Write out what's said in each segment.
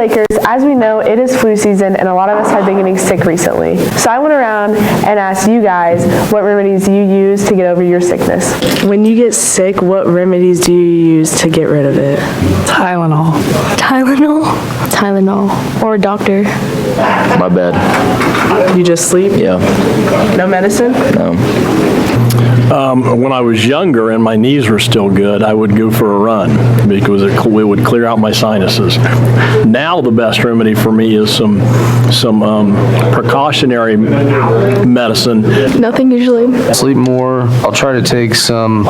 Lakers, as we know, it is flu season and a lot of us have been getting sick recently. So I went around and asked you guys what remedies you use to get over your sickness. When you get sick, what remedies do you use to get rid of it? Tylenol. Or a doctor. My bed. You just sleep? Yeah. No medicine? No. When I was younger and my knees were still good, I would go for a run because it would clear out my sinuses. Now the best remedy for me is some precautionary medicine. Nothing usually. Sleep more. I'll try to take some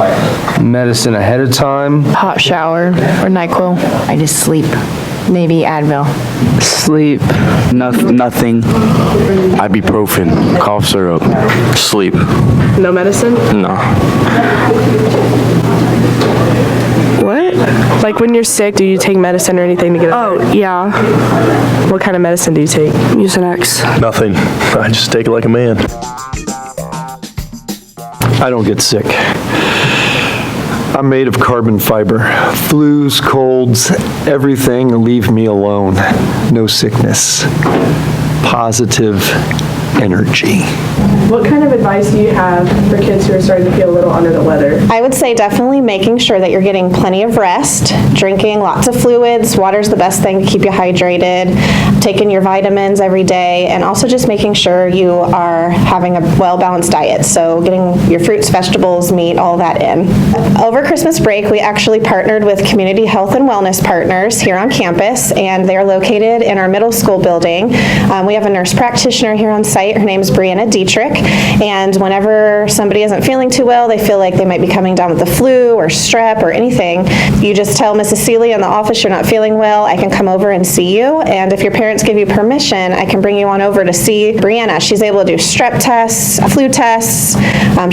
medicine ahead of time. Hot shower or NyQuil. I just sleep. Maybe Advil. Sleep. Nothing. Ibuprofen. Cough syrup. Sleep. No medicine? No. What? Like when you're sick, do you take medicine or anything to get over it? Oh, yeah. What kind of medicine do you take? Mucinex. Nothing. I just take it like a man. I don't get sick. I'm made of carbon fiber. Flus, colds, everything, leave me alone. No sickness. Positive energy. What kind of advice do you have for kids who are starting to feel a little under the weather? I would say definitely making sure that you're getting plenty of rest, drinking lots of fluids. Water's the best thing to keep you hydrated, taking your vitamins every day, and also just making sure you are having a well-balanced diet. So getting your fruits, vegetables, meat, all that in. Over Christmas break, we actually partnered with Community Health and Wellness Partners here on campus, and they're located in our middle school building. We have a nurse practitioner here on site. Her name is Brianna Dietrich, and whenever somebody isn't feeling too well, they feel like they might be coming down with the flu or strep or anything, you just tell Mrs. Seeley in the office you're not feeling well, I can come over and see you, and if your parents give you permission, I can bring you on over to see Brianna. She's able to do strep tests, flu tests,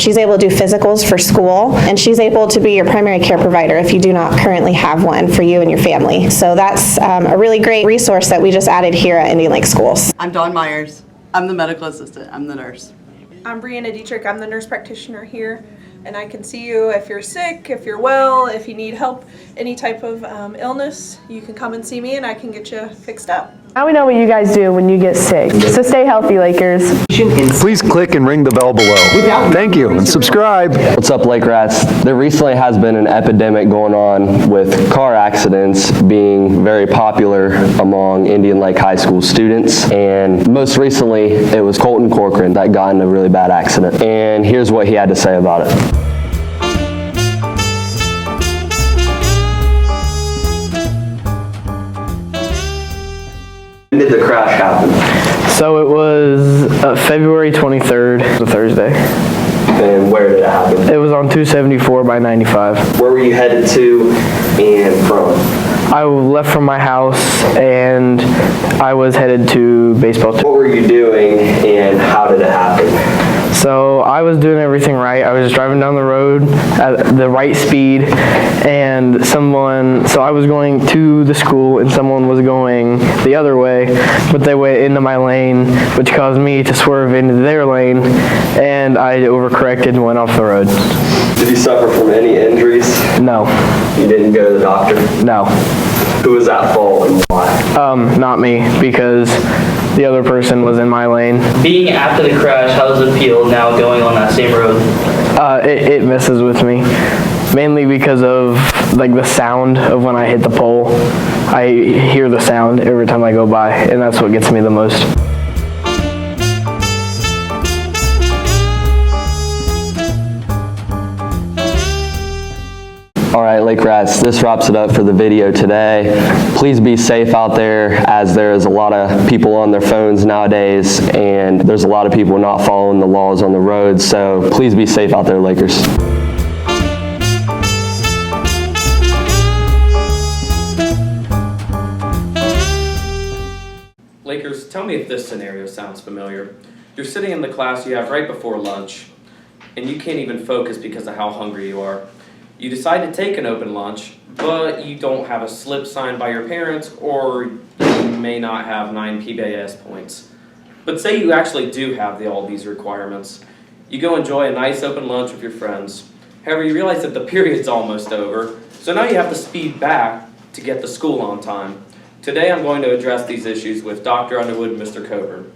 she's able to do physicals for school, and she's able to be your primary care provider if you do not currently have one for you and your family. So that's a really great resource that we just added here at Indian Lake Schools. I'm Dawn Myers. I'm the medical assistant. I'm the nurse. I'm Brianna Dietrich. I'm the nurse practitioner here, and I can see you if you're sick, if you're well, if you need help, any type of illness, you can come and see me and I can get you fixed up. Now we know what you guys do when you get sick. So stay healthy, Lakers. Please click and ring the bell below. Thank you, and subscribe. What's up, Lake Rats? There recently has been an epidemic going on with car accidents being very popular among Indian Lake High School students. And most recently, it was Colton Corcoran that got in a really bad accident. And here's what he had to say about it. When did the crash happen? So it was February 23rd, a Thursday. And where did it happen? It was on 274 by 95. Where were you headed to and from? I left from my house and I was headed to baseball. What were you doing and how did it happen? So I was doing everything right. I was just driving down the road at the right speed, and so I was going to the school and someone was going the other way, but they went into my lane, which caused me to swerve into their lane, and I overcorrected and went off the road. Did you suffer from any injuries? No. You didn't go to the doctor? No. Who was at fault and why? Not me, because the other person was in my lane. Being after the crash, how does it feel now going on that same road? It messes with me, mainly because of like the sound of when I hit the pole. I hear the sound every time I go by, and that's what gets me the most. All right, Lake Rats, this wraps it up for the video today. Please be safe out there, as there is a lot of people on their phones nowadays, and there's a lot of people not following the laws on the roads, so please be safe out there, Lakers. Lakers, tell me if this scenario sounds familiar. You're sitting in the class you have right before lunch, and you can't even focus because of how hungry you are. You decide to take an open lunch, but you don't have a slip signed by your parents, or you may not have 9 PBS points. But say you actually do have all these requirements. You go enjoy a nice open lunch with your friends. However, you realize that the period's almost over, so now you have to speed back to get to school on time. Today I'm going to address these issues with Dr. Underwood and Mr. Coburn.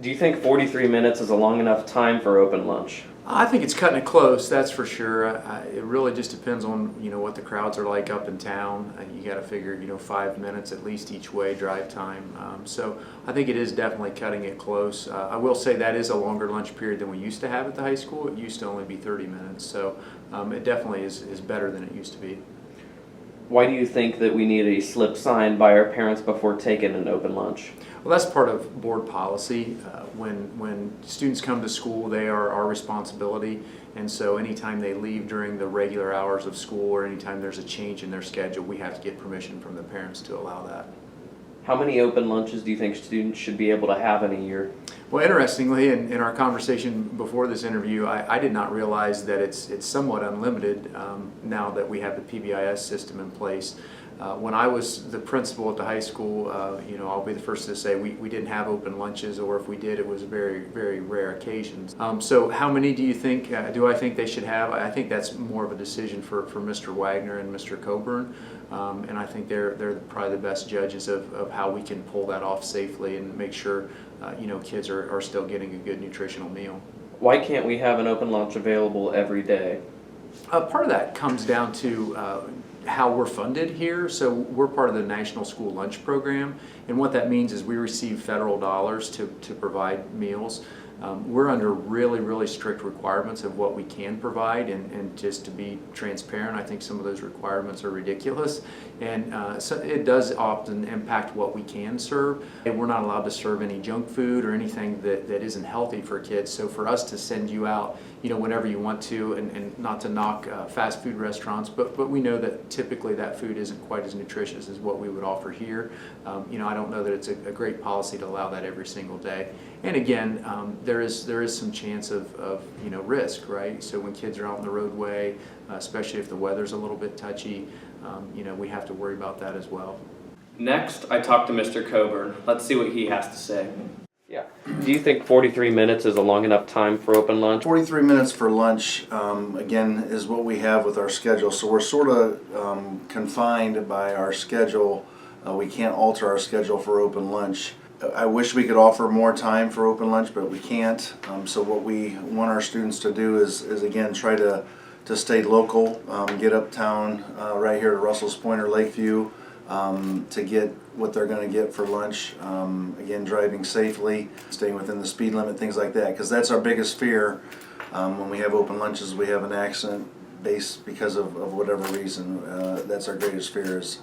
Do you think 43 minutes is a long enough time for open lunch? I think it's cutting it close, that's for sure. It really just depends on, what the crowds are like up in town. You got to figure, 5 minutes at least each way drive time. So I think it is definitely cutting it close. I will say that is a longer lunch period than we used to have at the high school. It used to only be 30 minutes. So it definitely is better than it used to be. Why do you think that we need a slip signed by our parents before taking an open lunch? Well, that's part of board policy. When students come to school, they are our responsibility, and so anytime they leave during the regular hours of school or anytime there's a change in their schedule, we have to get permission from the parents to allow that. How many open lunches do you think students should be able to have in a year? Well, interestingly, in our conversation before this interview, I did not realize that it's somewhat unlimited now that we have the PBIS system in place. When I was the principal at the high school, I'll be the first to say we didn't have open lunches, or if we did, it was very, very rare occasions. So how many do you think, do I think they should have? I think that's more of a decision for Mr. Wagner and Mr. Coburn. And I think they're probably the best judges of how we can pull that off safely and make sure kids are still getting a good nutritional meal. Why can't we have an open lunch available every day? Part of that comes down to how we're funded here. So we're part of the National School Lunch Program, and what that means is we receive federal dollars to provide meals. We're under really, really strict requirements of what we can provide, and just to be transparent, I think some of those requirements are ridiculous, and so it does often impact what we can serve. And we're not allowed to serve any junk food or anything that isn't healthy for kids. So for us to send you out, whenever you want to, and not to knock fast food restaurants, but we know that typically that food isn't quite as nutritious as what we would offer here. I don't know that it's a great policy to allow that every single day. And again, there is some chance of risk, right? So when kids are out on the roadway, especially if the weather's a little bit touchy, we have to worry about that as well. Next, I talked to Mr. Coburn. Let's see what he has to say. Yeah. Do you think 43 minutes is a long enough time for open lunch? 43 minutes for lunch, again, is what we have with our schedule. So we're sort of confined by our schedule. We can't alter our schedule for open lunch. I wish we could offer more time for open lunch, but we can't. So what we want our students to do is again, try to stay local, get uptown right here to Russell's Point or Lakeview to get what they're going to get for lunch. Again, driving safely, staying within the speed limit, things like that, because that's our biggest fear when we have open lunches. We have an accident based because of whatever reason. That's our greatest fear is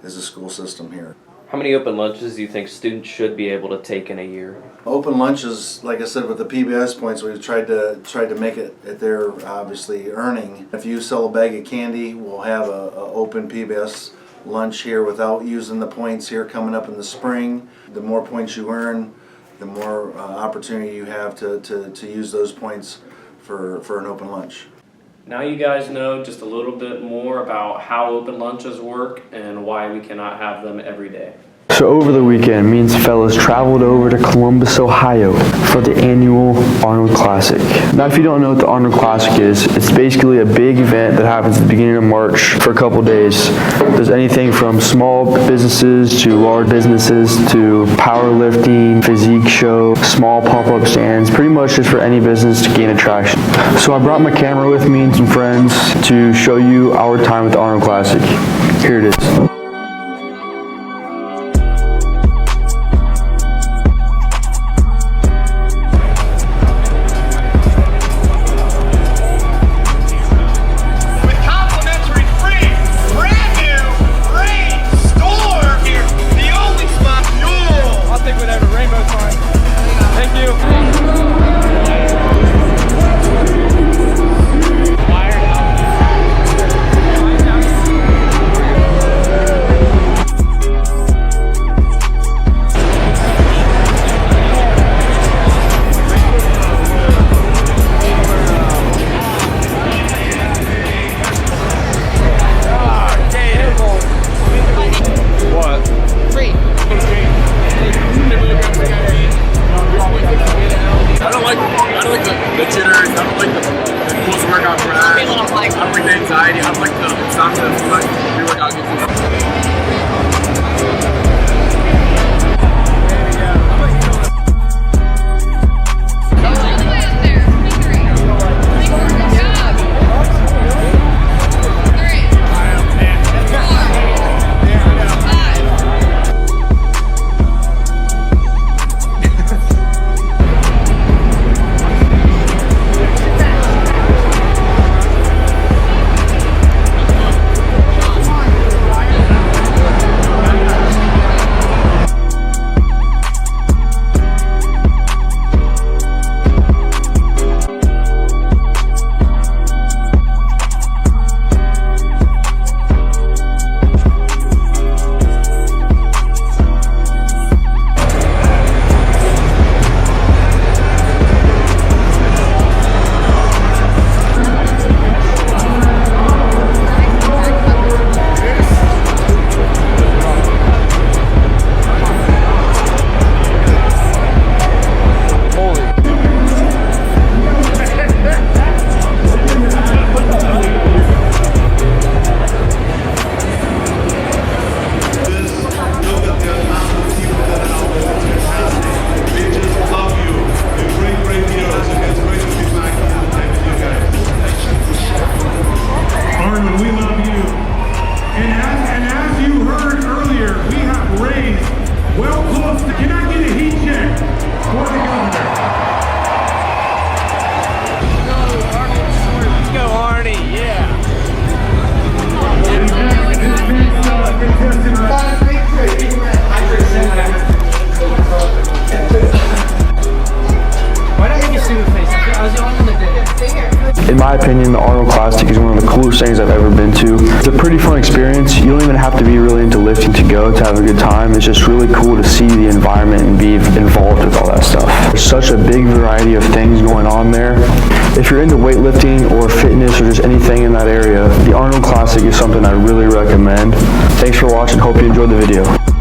the school system here. How many open lunches do you think students should be able to take in a year? Open lunches, like I said, with the PBS points, we've tried to make it at their obviously earning. If you sell a bag of candy, we'll have a open PBS lunch here without using the points here coming up in the spring. The more points you earn, the more opportunity you have to use those points for an open lunch. Now you guys know just a little bit more about how open lunches work and why we cannot have them every day. So over the weekend, me and some fellas traveled over to Columbus, Ohio for the annual Arnold Classic. Now if you don't know what the Arnold Classic is, it's basically a big event that happens at the beginning of March for a couple days. There's anything from small businesses to large businesses to powerlifting, physique show, small pop-up stands, pretty much just for any business to gain attraction. So I brought my camera with me and some friends to show you our time at the Arnold Classic. Here it is. opinion, the Arnold Classic is one of the coolest things I've ever been to. It's a pretty fun experience. You don't even have to be really into lifting to go to have a good time. It's just really cool to see the environment and be involved with all that stuff. There's such a big variety of things going on there. If you're into weightlifting or fitness or just anything in that area, the Arnold Classic is something I really recommend. Thanks for watching. Hope you enjoyed the video.